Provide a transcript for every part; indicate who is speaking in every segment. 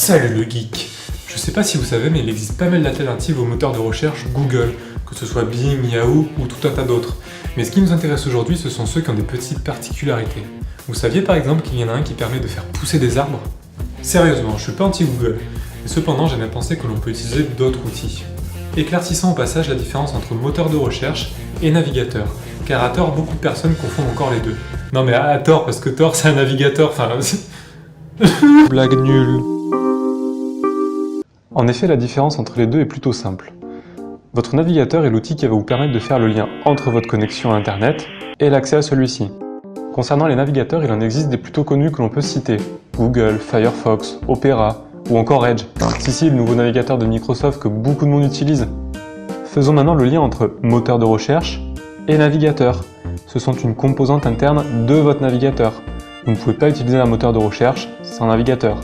Speaker 1: Salut le geek! Je sais pas si vous savez, mais il existe pas mal d'alternatives au moteur de recherche Google, que ce soit Bing, Yahoo ou tout un tas d'autres. Mais ce qui nous intéresse aujourd'hui, ce sont ceux qui ont des petites particularités. Vous saviez par exemple qu'il y en a un qui permet de faire pousser des arbres? Sérieusement, je suis pas anti-Google, mais cependant j'ai bien pensé que l'on peut utiliser d'autres outils. Éclaircissons au passage la différence entre moteur de recherche et navigateur, car à tort, beaucoup de personnes confondent encore les deux. Non mais à tort, parce que Tor c'est un navigateur, enfin... Blague nulle. En effet, la différence entre les deux est plutôt simple. Votre navigateur est l'outil qui va vous permettre de faire le lien entre votre connexion à Internet et l'accès à celui-ci. Concernant les navigateurs, il en existe des plutôt connus que l'on peut citer. Google, Firefox, Opera ou encore Edge. Si, le nouveau navigateur de Microsoft que beaucoup de monde utilise. Faisons maintenant le lien entre moteur de recherche et navigateur. Ce sont une composante interne de votre navigateur. Vous ne pouvez pas utiliser un moteur de recherche sans navigateur.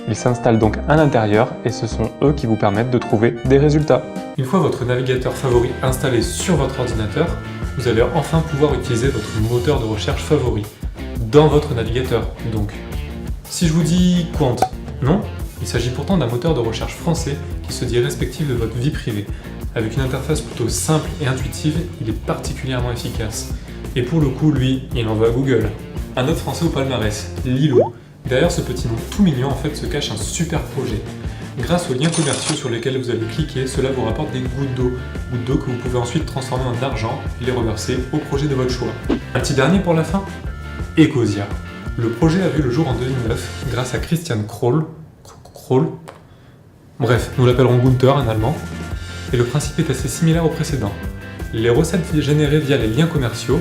Speaker 1: Ils s'installent donc à l'intérieur et ce sont eux qui vous permettent de trouver des résultats. Une fois votre navigateur favori installé sur votre ordinateur, vous allez enfin pouvoir utiliser votre moteur de recherche favori dans votre navigateur donc. Si je vous dis Qwant, non? Il s'agit pourtant d'un moteur de recherche français qui se dit respectif de votre vie privée. Avec une interface plutôt simple et intuitive, il est particulièrement efficace. Et pour le coup, lui, il en veut à Google. Un autre français au palmarès, Lilo. Derrière ce petit nom tout mignon, en fait, se cache un super projet. Grâce aux liens commerciaux sur lesquels vous allez cliquer, cela vous rapporte des gouttes d'eau que vous pouvez ensuite transformer en argent et les reverser au projet de votre choix. Un petit dernier pour la fin, Ecosia. Le projet a vu le jour en 2009 grâce à Christian Kroll. Bref, nous l'appellerons Gunther en allemand. Et le principe est assez similaire au précédent. Les recettes générées via les liens commerciaux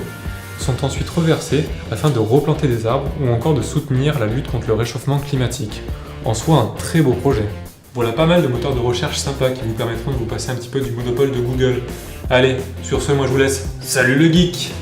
Speaker 1: sont ensuite reversées afin de replanter des arbres ou encore de soutenir la lutte contre le réchauffement climatique. En soi, un très beau projet. Voilà pas mal de moteurs de recherche sympas qui vous permettront de vous passer un petit peu du monopole de Google. Allez, sur ce, moi je vous laisse. Salut le geek!